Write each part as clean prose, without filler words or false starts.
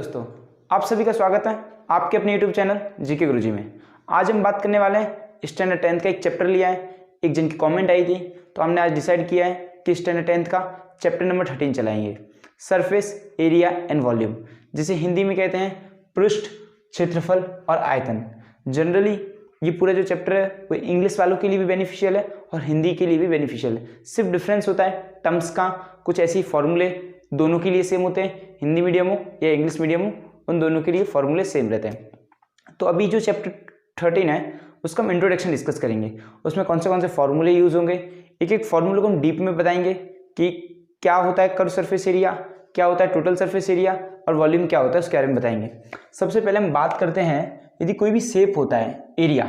दोस्तों, आप सभी का स्वागत है आपके अपने YouTube चैनल जीके गुरुजी में। आज हम बात करने वाले हैं स्टैंडर्ड 10th का एक चैप्टर लिया है। एक जन की कमेंट आई थी तो हमने आज डिसाइड किया है कि स्टैंडर्ड 10th का चैप्टर नंबर 13 चलाएंगे, सरफेस एरिया एंड वॉल्यूम, जिसे हिंदी में कहते हैं पृष्ठ, क्षेत्रफल और आयतन। जनरली ये पूरा जो चैप्टर है वो इंग्लिश वालों के लिए भी बेनिफिशियल है और हिंदी के लिए भी बेनिफिशियल है। सिर्फ डिफरेंस होता है टर्म्स का, कुछ ऐसी फॉर्मूले दोनों के लिए सेम होते हैं, हिंदी मीडियम हो या इंग्लिश मीडियम हो उन दोनों के लिए फॉर्मूले सेम रहते हैं। तो अभी जो चैप्टर 13 है उसका हम इंट्रोडक्शन डिस्कस करेंगे। उसमें कौन से फॉर्मूले यूज होंगे, एक एक फॉर्मूले को हम डीप में बताएंगे कि क्या होता है कर्व सरफेस एरिया, क्या होता है टोटल सरफेस एरिया और वॉल्यूम क्या होता है उसके बारे में बताएंगे। सबसे पहले हम बात करते हैं यदि कोई भी शेप होता है एरिया।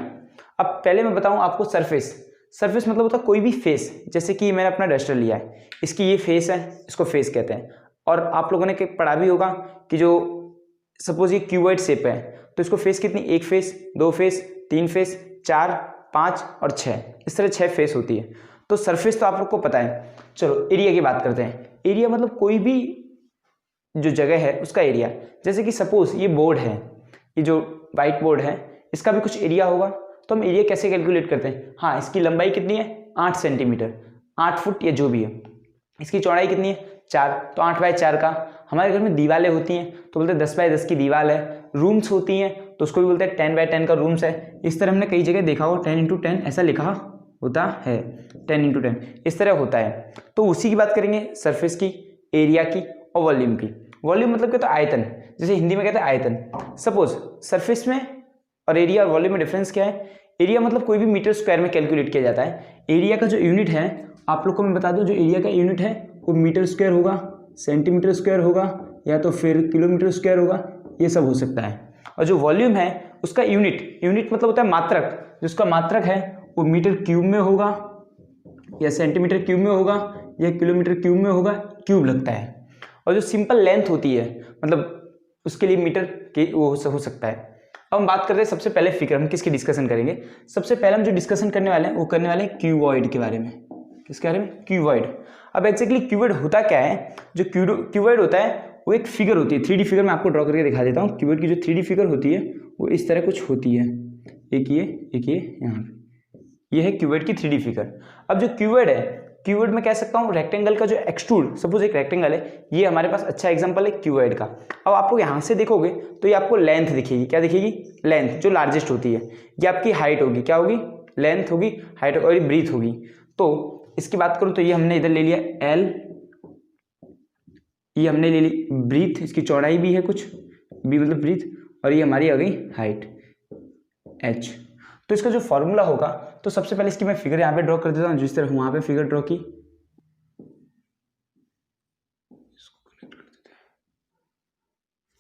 अब पहले मैं बताऊं आपको सरफेस मतलब होता है कोई भी फेस। जैसे कि मैंने अपना डस्टर लिया है, इसकी ये फेस है, इसको फेस कहते हैं। और आप लोगों ने पढ़ा भी होगा कि जो सपोज ये क्यूबॉइड शेप है तो इसको फेस कितनी, एक फेस, दो फेस, तीन फेस, 4, 5 और 6, इस तरह 6 फेस होती है। तो सरफेस तो आप लोग को पता है। चलो एरिया की बात करते हैं। एरिया मतलब कोई भी जो जगह है उसका एरिया। जैसे कि सपोज ये बोर्ड है, ये जो वाइट बोर्ड है इसका भी कुछ एरिया होगा। तो हम एरिया कैसे कैलकुलेट करते हैं, हाँ इसकी लंबाई कितनी है 8 सेंटीमीटर, 8 फुट या जो भी है। इसकी चौड़ाई कितनी है 4, तो 8/4 का। हमारे घर में दीवारें होती हैं तो बोलते हैं 10/10 की दीवार है। रूम्स होती हैं तो उसको भी बोलते हैं 10/10 का रूम्स है। इस तरह हमने कई जगह देखा हो 10x10 ऐसा लिखा होता है, 10x10 इस तरह होता है। तो उसी की बात करेंगे सरफेस की, एरिया की और वॉल्यूम की। वॉल्यूम मतलब क्या होता है आयतन, जैसे हिंदी में कहते हैं आयतन। सपोज सरफेस में और एरिया और वॉल्यूम में डिफरेंस क्या है। एरिया मतलब कोई भी मीटर स्क्वायर में कैलकुलेट किया जाता है। एरिया का जो यूनिट है आप लोग को मैं बता दूं, जो एरिया का यूनिट है वो मीटर स्क्वायर होगा, सेंटीमीटर स्क्वायर होगा या तो फिर किलोमीटर स्क्वायर होगा, ये सब हो सकता है। और जो वॉल्यूम है उसका यूनिट मतलब होता है मात्रक। जिसका मात्रक है वो मीटर क्यूब में होगा या सेंटीमीटर क्यूब में होगा या किलोमीटर क्यूब में होगा, क्यूब लगता है। और जो सिंपल लेंथ होती है मतलब उसके लिए मीटर के वो हो सकता है। अब हम बात करते हैं सबसे पहले फिगर, हम किसकी डिस्कशन करेंगे। सबसे पहले हम जो डिस्कशन करने वाले हैं वो करने वाले हैं क्यूबॉइड के बारे में। किसके बारे में, क्यूबॉइड। अब एक्जैक्टली क्यूबॉइड होता क्या है। जो क्यूबॉइड होता है वो एक फिगर होती है, 3D फिगर। मैं आपको ड्रॉ करके दिखा देता हूँ। क्यूबॉइड की जो 3D फिगर होती है वो इस तरह कुछ होती है, एक ये यहाँ पे, ये है क्यूबॉइड की 3D फिगर। अब जो क्यूबॉइड है, क्यूबॉइड में कह सकता हूँ रेक्टेंगल का जो एक्सट्रूड, सपोज एक रेक्टेंगल है, ये हमारे पास अच्छा एग्जांपल है क्यूबॉइड का। अब आप लोग यहाँ से देखोगे तो ये आपको लेंथ दिखेगी, क्या दिखेगी, लेंथ जो लार्जेस्ट होती है। ये आपकी हाइट होगी, क्या होगी, लेंथ होगी, हाइट और ब्रीथ होगी। तो इसकी बात करूँ तो ये हमने इधर ले लिया L, ये हमने ले ली ब्रीथ, इसकी चौड़ाई भी है कुछ, B मतलब ब्रीथ, और ये हमारी आ गई हाइट H। तो इसका जो फॉर्मूला होगा, तो सबसे पहले इसकी मैं फिगर यहाँ पे ड्रॉ कर देता हूँ, जिस तरह वहां पे फिगर ड्रॉ की।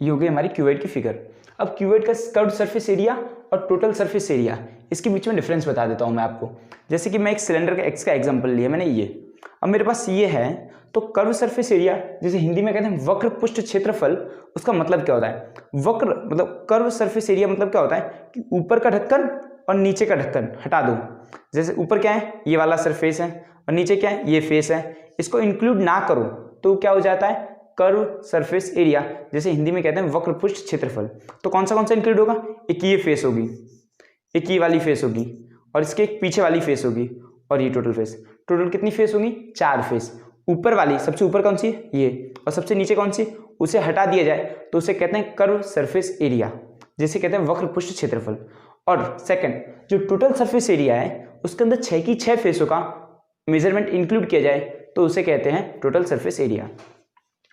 ये हो गई हमारी क्यूबॉइड की फिगर। अब क्यूबॉइड का कर्व्ड सरफेस एरिया और टोटल सरफेस एरिया, इसके बीच में डिफरेंस बता देता हूं मैं आपको। जैसे कि मैं एक सिलेंडर का एक्स का एग्जांपल लिया मैंने, ये अब मेरे पास ये है, तो कर्व सरफेस एरिया जिसे हिंदी में कहते हैं वक्र पृष्ठ क्षेत्रफल, उसका मतलब क्या होता है। वक्र मतलब कर्व सरफेस एरिया मतलब क्या होता है कि ऊपर का ढक्कन और नीचे का ढक्कन हटा दो। जैसे ऊपर क्या है, ये वाला सरफेस है, और नीचे क्या है, ये फेस है। इसको इंक्लूड ना करो तो क्या हो जाता है, कर्व सरफेस एरिया, जैसे हिंदी में कहते हैं वक्र पृष्ठ क्षेत्रफल। तो कौन सा इंक्लूड होगा, एक ये फेस होगी, एक ये वाली फेस होगी, और इसके एक पीछे वाली फेस होगी, और ये टोटल फेस। टोटल कितनी फेस होगी, 4 फेस। ऊपर वाली सबसे ऊपर कौन सी है, ये, और सबसे नीचे कौन सी, उसे हटा दिया जाए तो उसे कहते हैं कर्व सरफेस एरिया, जिसे कहते हैं वक्र पृष्ठ क्षेत्रफल। और सेकंड, जो टोटल सरफेस एरिया है उसके अंदर 6 की 6 फेसों का मेजरमेंट इंक्लूड किया जाए तो उसे कहते हैं टोटल सरफेस एरिया।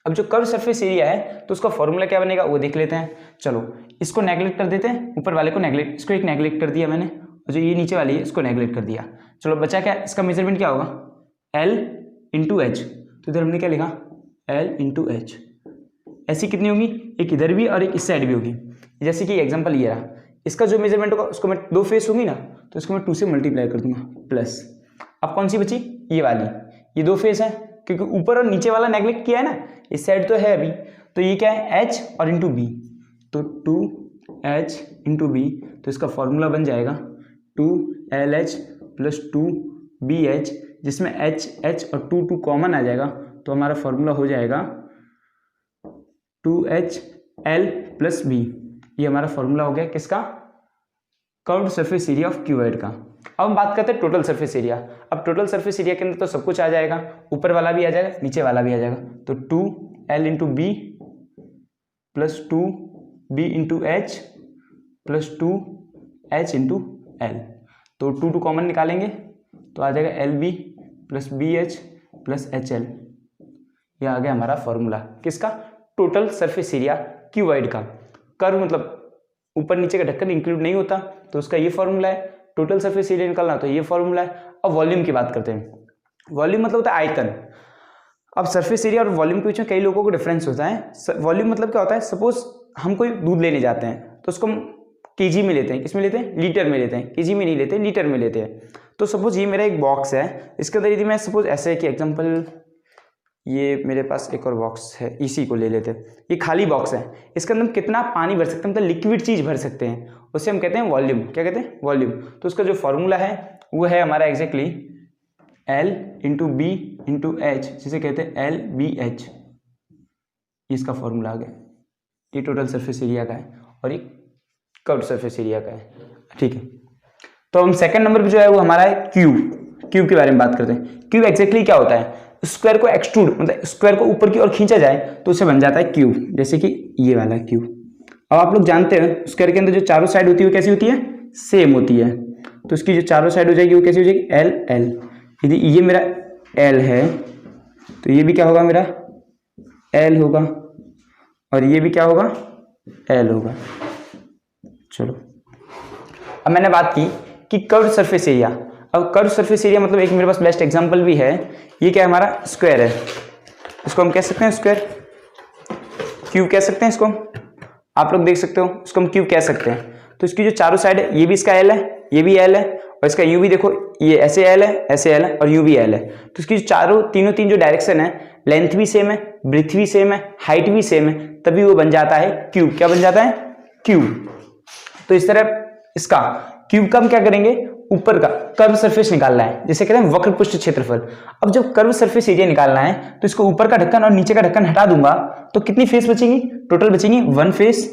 अब जो कर्व सरफेस एरिया है तो उसका फॉर्मूला क्या बनेगा वो देख लेते हैं। चलो इसको नेगलेक्ट कर देते हैं, ऊपर वाले को नेगलेक्ट, इसको एक नेगलेक्ट कर दिया मैंने, और जो ये नीचे वाली है इसको नेगलेक्ट कर दिया। चलो बचा क्या, इसका मेजरमेंट क्या होगा, L × H। तो इधर हमने क्या लिखा, L × H। ऐसी कितनी होगी, एक इधर भी और एक इस साइड भी होगी। जैसे कि एग्जाम्पल ये रहा, इसका जो मेजरमेंट होगा उसको मैं 2 फेस होगी ना, तो इसको मैं 2 से मल्टीप्लाई कर दूंगा प्लस। अब कौन सी बची, ये वाली, ये 2 फेस है क्योंकि ऊपर और नीचे वाला नेगलेक्ट किया है ना, इस साइड तो है अभी। तो ये क्या है, H और इंटू B, तो 2H × B। तो इसका फॉर्मूला बन जाएगा 2LH + 2BH, जिसमें H और 2 कॉमन आ जाएगा। तो हमारा फॉर्मूला हो जाएगा 2H L प्लस बी, ये हमारा फॉर्मूला हो गया किसका, curved surface area of cuboid का। अब हम बात करते हैं टोटल सरफेस एरिया। अब टोटल सरफेस एरिया के अंदर तो सब कुछ आ जाएगा, ऊपर वाला भी आ जाएगा, नीचे वाला भी आ जाएगा। तो 2L into B plus 2B into H plus 2H into L. तो 2 कॉमन निकालेंगे तो आ जाएगा LB plus BH plus HL। यह आ गया हमारा फॉर्मूला किसका, टोटल सरफेस एरिया क्यूबॉइड का। कर्व मतलब ऊपर नीचे का ढक्कन इंक्लूड नहीं होता तो उसका ये फॉर्मूला है। टोटल सरफेस एरिया निकालना तो ये फॉर्मूला है। अब वॉल्यूम की बात करते हैं। वॉल्यूम मतलब होता है आयतन। अब सरफेस एरिया और वॉल्यूम के बीच में कई लोगों को डिफरेंस होता है। वॉल्यूम मतलब क्या होता है, सपोज हम कोई दूध लेने जाते हैं तो उसको हम केजी में लेते हैं, किस में लेते हैं, लीटर में लेते हैं, केजी में नहीं लेते, लीटर में लेते हैं। तो सपोज ये मेरा एक बॉक्स है, इसके अंदर यदि मैं सपोज ऐसे कि एग्जांपल ये मेरे पास एक और बॉक्स है, इसी को ले लेते हैं, ये खाली बॉक्स है, इसके अंदर हम कितना पानी भर सकते हैं, मतलब लिक्विड चीज भर सकते हैं, उसे हम कहते हैं वॉल्यूम। क्या कहते हैं, वॉल्यूम। तो उसका जो फॉर्मूला है वो है हमारा exactly L into B into H, जिसे कहते हैं LBH। इसका फॉर्मूला आ गया। ये टोटल सरफेस एरिया का है और ये कर्व्ड सरफेस एरिया का है। ठीक है, तो हम सेकंड नंबर पे जो है वो हमारा है क्यूब। क्यूब के बारे में बात करते हैं। क्यूब एग्जैक्टली क्या होता है, स्क्वायर को एक्सट्रूड मतलब स्क्वायर को ऊपर की ओर खींचा जाए तो उसे बन जाता है क्यूब, जैसे कि ये वाला क्यूब। अब आप लोग जानते हैं स्क्वायर के अंदर जो चारों साइड होती है वो कैसी होती है, सेम होती है। तो इसकी जो चारों साइड हो जाएगी वो कैसी हो जाएगी, L। यदि ये मेरा L है तो ये भी क्या होगा, मेरा L होगा, और ये भी क्या होगा, L होगा। चलो, अब मैंने बात की कि कर्व्ड सरफेस एरिया। अब कर्व्ड सरफेस एरिया मतलब एक मेरे पास बेस्ट एग्जांपल भी है। ये क्या है, हमारा स्क्वायर है, इसको हम कह सकते हैं स्क्वायर, क्यूब कह सकते हैं इसको। आप लोग देख सकते हो, इसको हम क्यूब कह सकते हैं। तो इसकी जो चारों साइड है, ये भी इसका L है, ये भी L है, और इसका यू भी देखो, ये ऐसे L है, ऐसे L है, और यू भी L है। तो इसकी चारों तीन जो डायरेक्शन है, लेंथ भी सेम है, ब्रेथ भी सेम है, हाइट भी सेम है, तभी वो बन जाता है क्यूब। क्या बन जाता है, क्यूब। तो इस तरह इसका क्यूब का हम क्या करेंगे, ऊपर का कर्व सरफेस निकालना है, जिसे कहते हैं वक्र पृष्ठ क्षेत्रफल। अब जब कर्व सरफेस एरिया निकालना है तो इसको ऊपर का ढक्कन और नीचे का ढक्कन हटा दूंगा तो कितनी फेस बचेंगी, टोटल बचेंगी 1 फेस,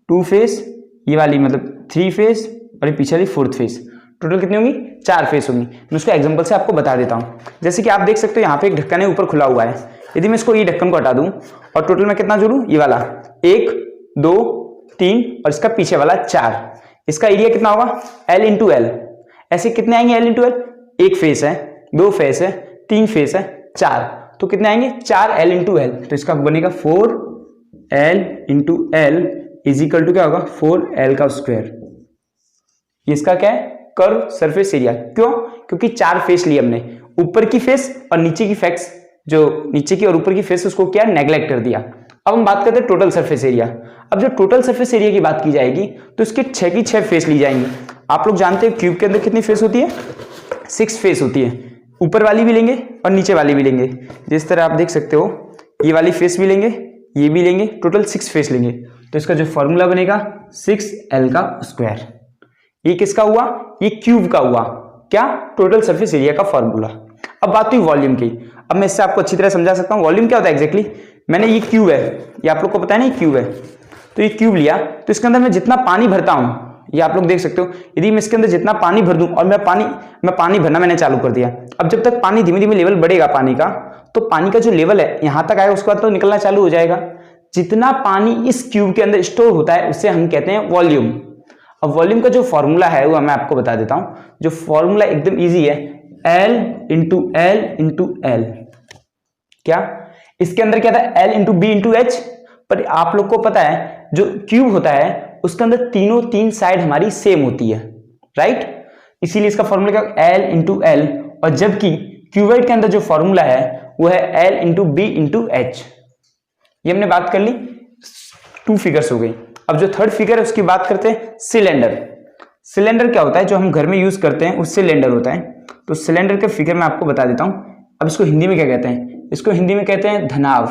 2 फेस, ये वाली मतलब 3 फेस, और ये पीछे वाली 4th फेस। टोटल कितनी होंगी, 4 फेस होंगी। मैं उसको एग्जांपल से आपको बता देता हूँ। जैसे कि आप देख सकते हो यहाँ पे एक ढक्कन है, ऊपर खुला हुआ है। यदि मैं इसको ये ढक्कन को हटा दूं और टोटल में कितना जोड़ूं, ये वाला 1 2 3 और इसका पीछे वाला 4, इसका एरिया कितना होगा, L इंटू एल। ऐसे कितने आएंगे L इंटू एल, 1 फेस है, 2 फेस है, 3 फेस है, 4, तो कितने आएंगे 4L इंटू एल। तो इसका बनेगा 4L into L is equal to क्या होगा, 4L का स्क्वायर। इसका क्या है, कर्व सरफेस एरिया। क्यों, क्योंकि 4 फेस लिए हमने, ऊपर की फेस और नीचे की फेस, जो नीचे की और ऊपर की फेस उसको क्या नेग्लेक्ट कर दिया। अब हम बात करते हैं टोटल सरफेस एरिया। अब जो टोटल सरफेस एरिया की बात की जाएगी तो इसके 6 की 6 फेस ली जाएंगी। आप लोग जानते हैं क्यूब के अंदर कितनी फेस होती है, 6 फेस होती है। ऊपर वाली भी लेंगे और नीचे वाली भी लेंगे। जिस तरह आप देख सकते हो, ये वाली फेस भी लेंगे, ये भी लेंगे, टोटल 6 फेस लेंगे। तो इसका जो फॉर्मूला बनेगा 6L का स्क्वायर। ये किसका हुआ, ये क्यूब का हुआ, क्या, टोटल सरफेस एरिया का फॉर्मूला। अब बात हुई वॉल्यूम की। अब मैं इससे आपको अच्छी तरह समझा सकता हूँ वॉल्यूम क्या होता है एग्जैक्टली। मैंने ये क्यूब है, ये आप लोग को पता है ना, ये क्यूब है, तो ये क्यूब लिया, तो इसके अंदर मैं जितना पानी भरता हूँ, ये आप लोग देख सकते हो, यदि मैं इसके अंदर जितना पानी भर दूं, और मैं पानी भरना मैंने चालू कर दिया। अब जब तक पानी धीमे धीमे लेवल बढ़ेगा पानी का, तो पानी का जो लेवल है यहां तक आएगा, उसके बाद तो निकलना चालू हो जाएगा। जितना पानी इस क्यूब के अंदर स्टोर होता है उसे हम कहते हैं वॉल्यूम। अब वॉल्यूम का जो फॉर्मूला है वो मैं आपको बता देता हूं। जो फॉर्मूला एकदम इजी है, L into L into L. क्या, इसके अंदर क्या था, L into B into H. पर आप लोग को पता है जो क्यूब होता है उसके अंदर तीन साइड हमारी सेम होती है, राइट। इसीलिए इसका फॉर्मूला क्या, L इंटू एल। और जबकि क्यूबॉइड के अंदर जो फॉर्मूला है वो है L into B into H. ये हमने बात कर ली, 2 फिगर्स हो गई। अब जो थर्ड फिगर है उसकी बात करते हैं, सिलेंडर। सिलेंडर क्या होता है, जो हम घर में यूज करते हैं उस सिलेंडर होता है। तो सिलेंडर के फिगर मैं आपको बता देता हूं। अब इसको हिंदी में क्या कहते हैं, इसको हिंदी में कहते हैं धनाव।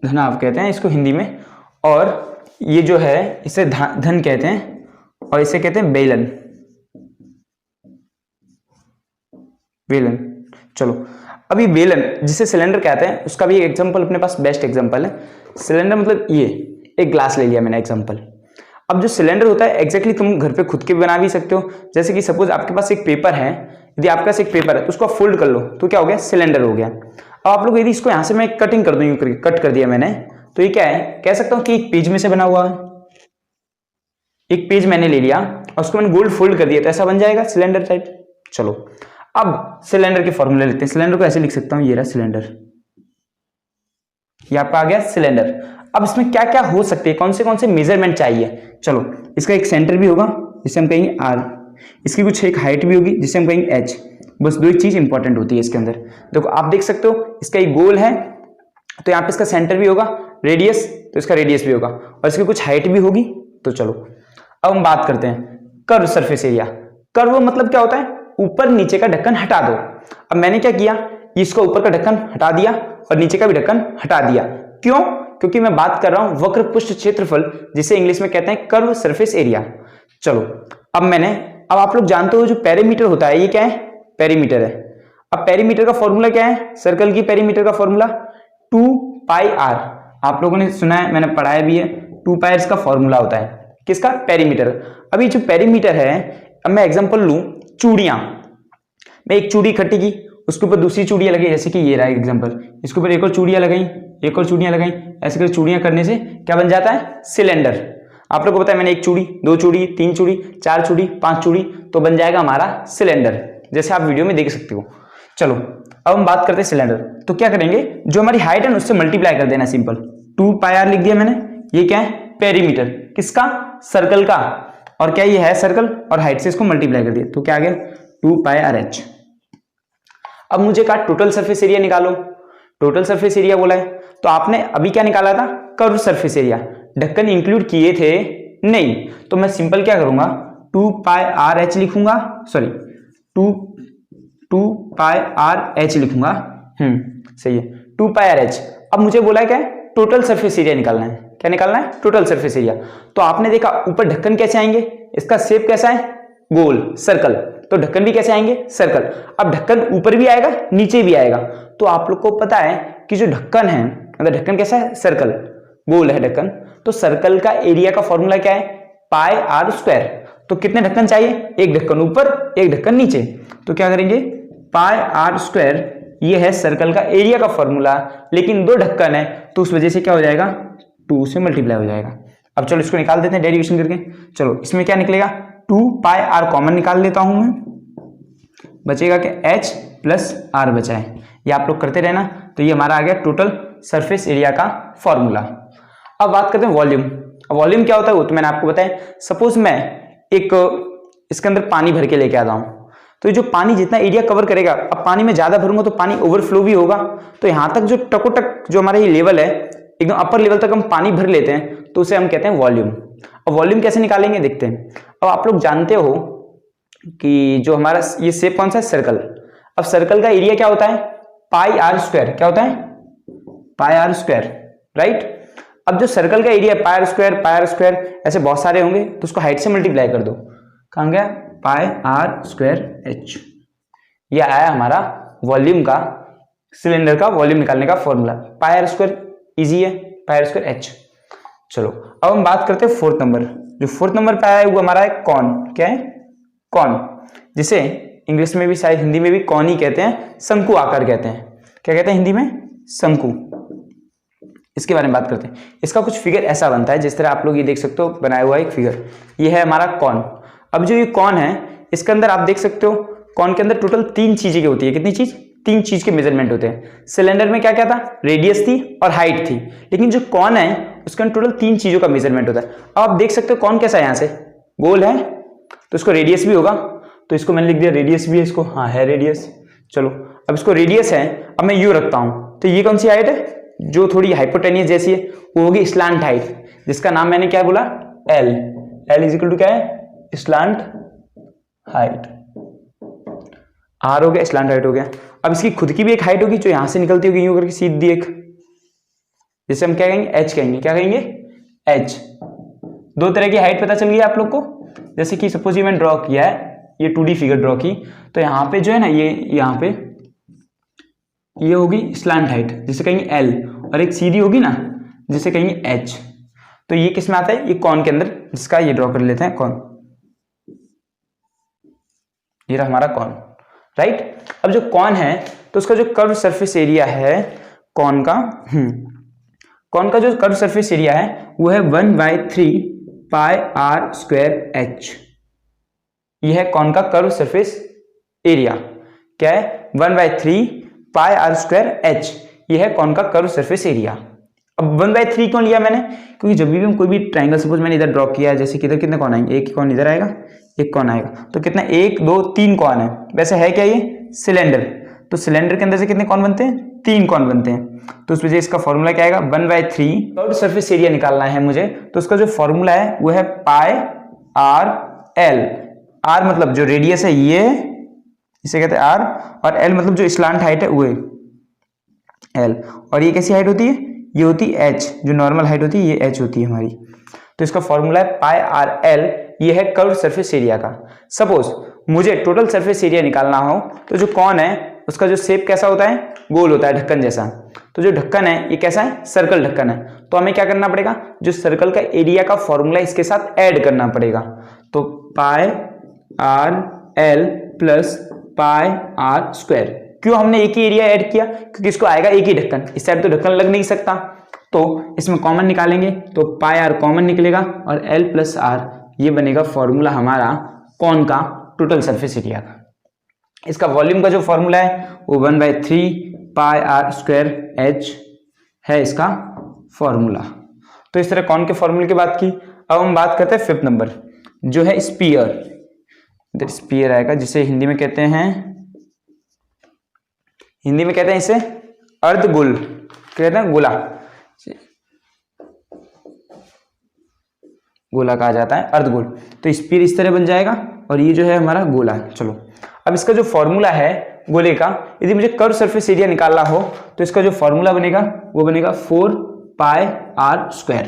धनाव कहते हैं इसको हिंदी में। और ये जो है इसे धन कहते हैं, और इसे कहते हैं बेलन। बेलन। चलो, अब ये बेलन जिसे सिलेंडर कहते हैं उसका भी एग्जांपल अपने पास बेस्ट एग्जांपल है। सिलेंडर मतलब ये एक ग्लास ले लिया मैंने एग्जांपल। अब जो सिलेंडर होता है एग्जैक्टली तुम घर पे खुद के भी बना भी सकते हो। जैसे कि सपोज आपके पास एक पेपर है, यदि आपके पास एक पेपर है तो उसको फोल्ड कर लो तो क्या हो गया, सिलेंडर हो गया। अब आप लोग यदि इसको यहां से मैं कटिंग कर दूं, यूं करके कट कर दिया मैंने, तो ये क्या है, कह सकता हूं कि एक पेज में से बना हुआ है। एक पेज मैंने ले लिया और उसको मैंने गोल फोल्ड कर दिया तो ऐसा बन जाएगा सिलेंडर टाइप। चलो अब सिलेंडर के फॉर्मूले लेते हैं। सिलेंडर को ऐसे लिख सकता हूं, ये रहा सिलेंडर, ये आपका आ गया सिलेंडर। अब इसमें क्या क्या हो सकते हैं, कौन से मेजरमेंट चाहिए। चलो इसका एक सेंटर भी होगा जिसे हम कहेंगे आर, इसकी कुछ एक हाइट भी होगी जिसे हम कहेंगे एच। बस दो ही चीज इंपॉर्टेंट होती है इसके अंदर। देखो आप देख सकते हो इसका एक गोल है तो यहाँ पे इसका सेंटर भी होगा, रेडियस तो इसका रेडियस भी होगा और इसकी कुछ हाइट भी होगी। तो चलो अब हम बात करते हैं कर्व सरफेस एरिया। कर्व मतलब क्या होता है, ऊपर नीचे का ढक्कन हटा दो। अब मैंने क्या किया, इसको ऊपर का ढक्कन हटा दिया और नीचे का भी ढक्कन हटा दिया। क्यों, क्योंकि मैं बात कर रहा हूं वक्र पृष्ठ क्षेत्रफल, जिसे इंग्लिश में कहते हैं कर्व सरफेस एरिया। चलो अब आप लोग जानते हो जो पेरीमीटर होता है ये क्या है, पेरीमीटर है। अब पेरीमीटर का फॉर्मूला क्या है, सर्कल की पेरीमीटर का फॉर्मूला 2 पाई आर। आप लोगों ने सुना है, मैंने पढ़ाया भी है, 2 पाई इसका फॉर्मूला होता है किसका, पेरीमीटर। अभी जो पेरीमीटर है, अब मैं एग्जांपल लूं चूड़ियां, मैं एक चूड़ी इकट्ठी की, उसके ऊपर दूसरी चूड़ियां लगी, जैसे कि ये रहा एग्जांपल, इसके ऊपर एक और चूड़ियां लगाई, एक और चूड़ियां लगाई, ऐसे करके चूड़ियां करने से क्या बन जाता है, सिलेंडर। आप लोगों को पता है मैंने एक चूड़ी, दो चूड़ी, तीन चूड़ी, चार चूड़ी, पांच चूड़ी, तो बन जाएगा हमारा सिलेंडर, जैसे आप वीडियो में देख सकते हो। चलो अब हम बात करते हैं सिलेंडर। तो क्या करेंगे, जो हमारी हाइट है ना उससे मल्टीप्लाई कर देना, सिंपल 2 पाई आर लिख दिया मैंने। ये क्या है, पेरीमीटर किसका, सर्कल का, और क्या ये है सर्कल, और हाइट से इसको मल्टीप्लाई कर दिया तो क्या आ गया 2 पाई आर एच। अब मुझे कहा टोटल सरफेस एरिया निकालो, टोटल सरफेस एरिया बोला है, तो आपने अभी क्या निकाला था, कर्व सरफेस एरिया। ढक्कन इंक्लूड किए थे नहीं, तो मैं सिंपल क्या करूंगा 2 पाई आर एच लिखूंगा, सॉरी 2 पाई आर एच लिखूंगा, सही है 2 पाई आर एच। अब मुझे बोला है क्या, टोटल सरफेस एरिया निकालना है। क्या निकालना है, टोटल सरफेस एरिया। तो आपने देखा ऊपर ढक्कन कैसे आएंगे, इसका शेप कैसा है, गोल सर्कल, तो ढक्कन भी कैसे आएंगे, सर्कल। अब ढक्कन ऊपर भी आएगा नीचे भी आएगा, तो आप लोग को पता है कि जो ढक्कन है, मतलब ढक्कन कैसा है, सर्कल, गोल है ढक्कन, तो सर्कल का एरिया का फॉर्मूला क्या है, पाई आर स्क्वायर। तो कितने ढक्कन चाहिए, एक ढक्कन ऊपर एक ढक्कन नीचे, तो क्या करेंगे पाई आर स्क्वायर, ये है सर्कल का एरिया का फॉर्मूला। लेकिन दो ढक्कन है तो उस वजह से क्या हो जाएगा, 2 से मल्टीप्लाई हो जाएगा। अब चलो इसको निकाल देते हैं डेरिवेशन करके। चलो इसमें क्या निकलेगा, 2 पाई आर कॉमन निकाल लेता हूं मैं, बचेगा कि h प्लस आर बचा है, ये आप लोग करते रहना। तो ये हमारा आ गया टोटल सरफेस एरिया का फॉर्मूला। अब बात करते हैं वॉल्यूम। अब वॉल्यूम क्या होता है वो तो मैंने आपको बताया। सपोज मैं एक इसके अंदर पानी भर के लेके आता हूं, तो जो पानी जितना एरिया कवर करेगा, अब पानी में ज्यादा भरूंगा तो पानी ओवरफ्लो भी होगा, तो यहां तक जो टकोटक जो हमारा ये लेवल है, एकदम अपर लेवल तक हम पानी भर लेते हैं, तो उसे हम कहते हैं वॉल्यूम। अब वॉल्यूम कैसे निकालेंगे देखते हैं। अब आप लोग जानते हो कि जो हमारा ये शेप कौन सा है, सर्कल। अब सर्कल का एरिया क्या होता है, पाई आर स्क्वायर। क्या होता है, पाई आर स्क्वायर, राइट। अब जो सर्कल का एरिया पाई आर स्क्वायर ऐसे बहुत सारे होंगे, तो उसको हाइट से मल्टीप्लाई कर दो, कहां गया पाई आर स्क्वायर एच। ये आया हमारा वॉल्यूम का, सिलेंडर का वॉल्यूम निकालने का formula. Pi are square easy है, पाई आर स्क्वायर एच। चलो अब हम बात करते हैं 4th नंबर। जो 4th नंबर पे आया है वो हमारा है कॉन। क्या है, कॉन, जिसे इंग्लिश में भी शायद हिंदी में भी कॉन ही कहते हैं, शंकु आकार कहते हैं। क्या कहते हैं हिंदी में, शंकु। इसके बारे में बात करते हैं। इसका कुछ फिगर ऐसा बनता है, जिस तरह आप लोग ये देख सकते हो बनाया हुआ एक फिगर, ये है हमारा कॉन। अब जो ये कॉन है, इसके अंदर आप देख सकते हो कॉन के अंदर टोटल 3 चीजें होती है। कितनी चीज, 3 चीज के मेजरमेंट होते हैं। सिलेंडर में क्या क्या था, रेडियस थी और हाइट थी, लेकिन जो कॉन है उसके अंदर टोटल 3 चीजों का मेजरमेंट होता है। अब आप देख सकते हो कॉन कैसा है, यहां से गोल है तो इसको रेडियस भी होगा, तो इसको मैंने लिख दिया रेडियस भी है इसको, हाँ है रेडियस। चलो अब इसको रेडियस है, अब मैं यू रखता हूं, तो ये कौन सी हाइट है, जो थोड़ी हाइपोटेनियस जैसी है, वो होगी स्लांट हाइट, जिसका नाम मैंने क्या बोला, L. L is equal to क्या है, स्लांट हाइट। आर हो गया, स्लांट हाइट हो गया। अब इसकी खुद की भी एक हाइट होगी जो यहां से निकलती होगी यूं करके सीधी एक, जिसे हम क्या कहेंगे, एच कहेंगे। क्या कहेंगे, एच। 2 तरह की हाइट पता चल गई आप लोग को। जैसे कि सपोज ये मैंने ड्रॉ किया है, ये 2D फिगर ड्रॉ की, तो यहाँ पे जो है ना, ये यहाँ पे ये होगी स्लैंट हाइट जिसे कहेंगे एल, और एक सीधी होगी ना जिसे कहेंगे एच। तो ये किस में आता है, ये कॉन के अंदर, जिसका ये ड्रॉ कर लेते हैं कॉन, ये रहा हमारा कॉन, राइट। अब जो कॉन है तो उसका जो कर्व सरफेस एरिया है कॉन का, कॉन का जो कर्व सरफेस एरिया है वो है 1/3 पाई आर स्क्वायर एच। यह है कॉन का कर्व सरफेस एरिया, क्या है 1/3 पाई आर स्क्वायर एच, यह है कॉन का कर्व सरफेस एरिया। अब 1/3 क्यों लिया मैंने, क्योंकि जब भी हम कोई भी ट्राइंगल, सपोज मैंने इधर ड्रॉ किया है, जैसे कि इधर कितने कॉन आएंगे, एक कॉन इधर आएगा, एक कॉन आएगा, तो कितना 1 2 3 कॉन है। वैसे है क्या ये सिलेंडर, तो सिलेंडर के अंदर से कितने कॉन बनते हैं, 3 कॉन बनते हैं। तो उस वजह इसका फॉर्मूला क्या आएगा 1/3 कर्व सरफेस एरिया निकालना है मुझे, तो उसका जो फॉर्मूला है वो है पाई आर एल। आर मतलब जो रेडियस है ये, इसे कहते हैं आर, और एल मतलब जो स्लांट हाइट है वो एल। और ये कैसी हाइट होती है, ये होती है एच, जो नॉर्मल हाइट होती है ये एच होती है हमारी। तो इसका फॉर्मूला है पाई आर एल, ये है कर्व सरफेस एरिया का। सपोज मुझे टोटल सरफेस एरिया निकालना हो तो जो कॉन है उसका जो शेप कैसा होता है, गोल होता है, ढक्कन जैसा। तो जो ढक्कन है ये कैसा है, सर्कल ढक्कन है। तो हमें क्या करना पड़ेगा, जो सर्कल का एरिया का फॉर्मूला इसके साथ ऐड करना पड़ेगा। तो pi R L plus pi are square. क्यों हमने एक ही एरिया ऐड किया, क्योंकि इसको आएगा एक ही ढक्कन, इस साइड तो ढक्कन लग नहीं सकता, तो इसमें कॉमन निकालेंगे तो पाई आर कॉमन निकलेगा और एल प्लस आर ये बनेगा फॉर्मूला हमारा कॉन का टोटल सरफेस एरिया का। इसका वॉल्यूम का जो फॉर्मूला है वो 1/3 पाई आर स्क्वायर एच है इसका फॉर्मूला। तो इस तरह कॉन के फॉर्मूले की बात की। अब हम बात करते हैं 5th नंबर, जो है स्पीयर। इधर स्पीयर आएगा जिसे हिंदी में कहते हैं, हिंदी में कहते हैं इसे अर्धगोल, कहते हैं गोला, गोला कहा जाता है अर्धगोल। तो स्पीयर इस तरह बन जाएगा और ये जो है हमारा गोला है। चलो अब इसका जो फॉर्मूला है गोले का, यदि मुझे कर्व सरफेस एरिया निकालना हो तो इसका जो फॉर्मूला बनेगा वो बनेगा 4 पाई आर स्क्वायर।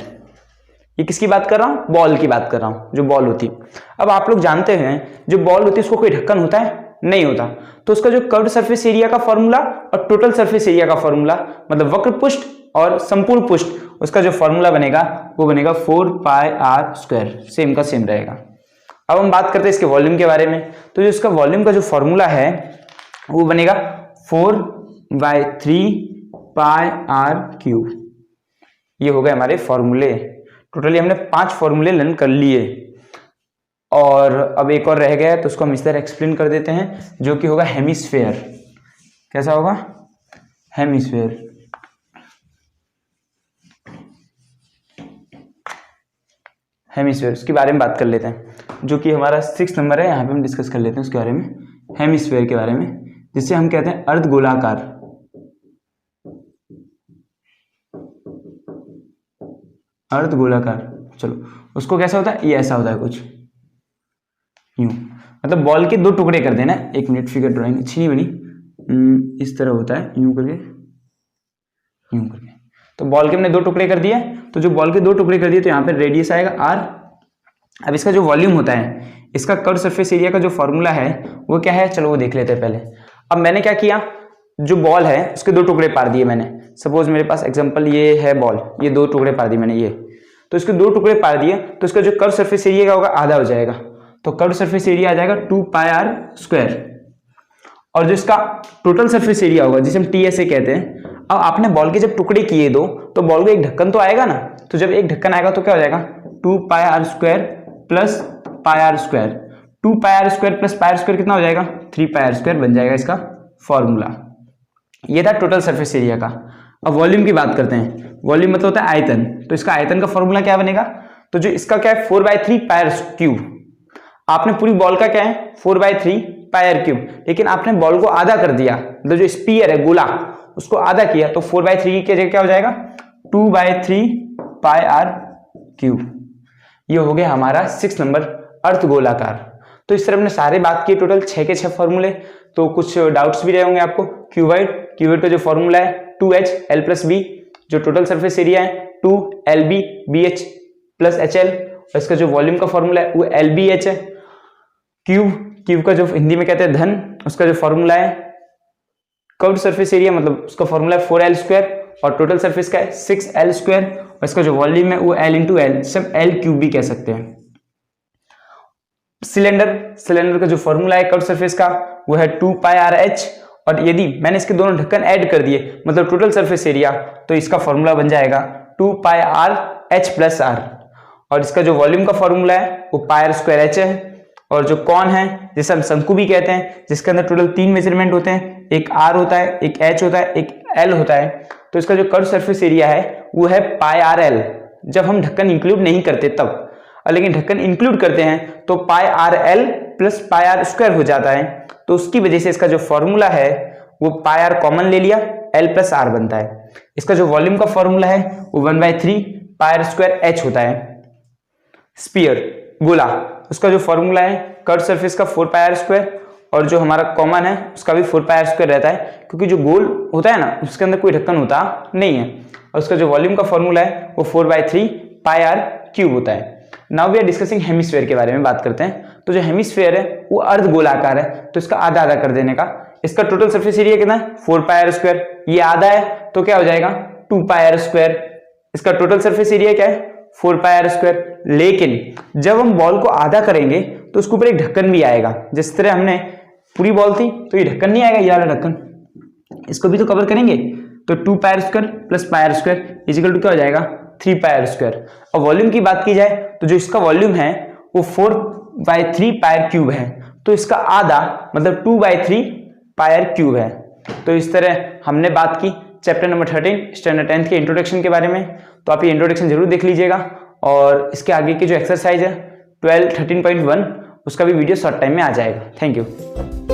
ये किसकी बात कर रहा हूं, बॉल की बात कर रहा हूं, जो बॉल होती है। अब आप लोग जानते हैं जो बॉल होती है उसको कोई ढक्कन होता है, नहीं होता। तो उसका जो कर्व सरफेस एरिया का फॉर्मूला और टोटल सरफेस एरिया का फॉर्मूला, मतलब वक्र पृष्ठ और संपूर्ण पृष्ठ, उसका जो फॉर्मूला बनेगा वो बनेगा 4 पाई आर स्क्वायर, सेम का सेम रहेगा। अब हम बात करते हैं इसके वॉल्यूम के बारे में। तो जो इसका वॉल्यूम का जो फॉर्मूला है वो बनेगा 4/3 पाई आर क्यूब। ये हो गए हमारे फॉर्मूले। टोटली हमने 5 फॉर्मूले लर्न कर लिए और अब एक और रह गया है तो उसको हम इस तरह एक्सप्लेन कर देते हैं, जो कि होगा हेमिस्फेयर। कैसा होगा, हेमिस्फेयर। हेमिस्फेयर उसके बारे में बात कर लेते हैं, जो कि हमारा 6th नंबर है, यहाँ पे हम डिस्कस कर लेते हैं उसके बारे में, हेमिस्फेयर के बारे में, जिसे हम कहते हैं अर्धगोलाकार। अर्धगोलाकार, चलो उसको कैसा होता है, ये ऐसा होता है कुछ यूं, मतलब बॉल के 2 टुकड़े कर देना। 1 मिनट, फिगर ड्राइंग अच्छी नहीं बनी, इस तरह होता है, यूं करके यूं करके। तो बॉल के हमने 2 टुकड़े कर दिए, तो जो बॉल के 2 टुकड़े कर दिए तो यहाँ पे रेडियस आएगा r। अब इसका जो वॉल्यूम होता है, इसका कर्व सरफेस एरिया का जो फॉर्मूला है वो क्या है, चलो वो देख लेते हैं पहले। अब मैंने क्या किया, जो बॉल है उसके 2 टुकड़े पार दिए मैंने। सपोज मेरे पास एग्जांपल ये है बॉल, ये 2 टुकड़े पार दिए मैंने, ये तो इसके 2 टुकड़े पार दिए, तो इसका जो कर्व सरफेस एरिया का होगा आधा हो जाएगा, तो कर्व सरफेस एरिया आ जाएगा 2 पाई आर स्क्वायर। और जो इसका टोटल सरफेस एरिया होगा जिसे हम टी ऐसे कहते हैं। अब आपने बॉल के जब टुकड़े किए 2, तो बॉल को एक ढक्कन तो आएगा ना, तो जब एक ढक्कन आएगा तो क्या हो जाएगा 2 pi are square plus pi are square. 2 pi are square plus pi are square कितना हो जाएगा, 3 पाई आर स्क्वायर बन जाएगा इसका फॉर्मूला। ये था टोटल सरफेस एरिया का। अब वॉल्यूम की बात करते हैं। वॉल्यूम मतलब होता है आयतन, तो इसका आयतन का फॉर्मूला क्या बनेगा, तो जो इसका क्या है 4/3 पाई आर क्यूब। आपने पूरी बॉल का क्या है 4/3 पाई आर क्यूब, लेकिन आपने बॉल को आधा कर दिया, मतलब जो स्पीयर है गोला उसको आधा किया, तो 4/3 की जगह क्या हो जाएगा 2/3 पाई आर क्यूब। ये हो गया हमारा 6 नंबर अर्धगोलाकार। तो इस तरह हमने सारे बात की, टोटल 6 के 6 फॉर्मूले। तो कुछ डाउट्स भी रहे होंगे आपको। क्यूबॉइड का जो फॉर्मूला है 2h l + b, जो टोटल सरफेस एरिया है 2lb bh + hL, और इसका जो वॉल्यूम का फॉर्मूला है वो lbh है। क्यूब का जो हिंदी में कहते हैं धन, उसका जो फॉर्मूला है कर्व्ड सरफेस एरिया मतलब उसका फॉर्मूला है 4l² और टोटल सरफेस का है 6l² और इसका जो वॉल्यूम है वो l इंटू एल, सब l³ भी कह सकते हैं। सिलेंडर का जो फॉर्मूला है कर्व्ड सरफेस का वो है 2πrh और यदि मैंने इसके दोनों ढक्कन ऐड कर दिए मतलब टोटल सरफेस एरिया, तो इसका फॉर्मूला बन जाएगा 2πrh+r और इसका जो वॉल्यूम का फॉर्मूला है वो πr²h है। और जो कॉन है जिसे हम शंकु भी कहते हैं, जिसके अंदर टोटल 3 मेजरमेंट होते हैं, एक r होता है, एक h होता है, एक l होता है, तो इसका जो कर्व सरफेस एरिया है वो है πrl जब हम ढक्कन इंक्लूड नहीं करते तब। लेकिन ढक्कन इंक्लूड करते हैं तो πrl + πr² हो जाता है, तो उसकी वजह से इसका जो फॉर्मूला है वो πr कॉमन ले लिया, l + r बनता है। इसका जो वॉल्यूम का फॉर्मूला है वो 1/3 πr²h होता है। स्पीयर गोला, उसका जो फॉर्मूला है कर्व सरफेस का 4πr² और जो हमारा कॉमन है उसका भी 4πr² रहता है, क्योंकि जो गोल होता है ना उसके अंदर कोई ढक्कन होता नहीं है। और उसका जो वॉल्यूम का फॉर्मूला है वो 4/3 πr³ होता है। Now we are discussing hemisphere के बारे में बात करते हैं। तो जो हेमिस्फेयर है वो अर्ध गोलाकार है, तो इसका आधा आधा कर देने का। इसका टोटल सरफेस एरिया कितना है 4πr², ये आधा है तो क्या हो जाएगा 2πr²। इसका टोटल सरफेस एरिया क्या है 4πr²। लेकिन जब हम बॉल को आधा करेंगे तो उसके ऊपर एक ढक्कन भी आएगा। जिस तरह हमने पूरी बॉल थी तो ये ढक्कन नहीं आएगा, ये वाला ढक्कन, इसको भी तो कवर करेंगे। तो 2πr² + πr² इक्वल टू क्या हो जाएगा 3πr²। और वॉल्यूम की बात की जाए तो जो इसका वॉल्यूम है वो 4/3 πr³ है, तो इसका आधा मतलब 2/3 πr³ है। तो इस तरह हमने बात की चैप्टर नंबर 13 स्टैंडर्ड 10th के इंट्रोडक्शन के बारे में। तो आप ये इंट्रोडक्शन जरूर देख लीजिएगा और इसके आगे की जो एक्सरसाइज है 13.1 उसका भी वीडियो शॉर्ट टाइम में आ जाएगा। Thank you.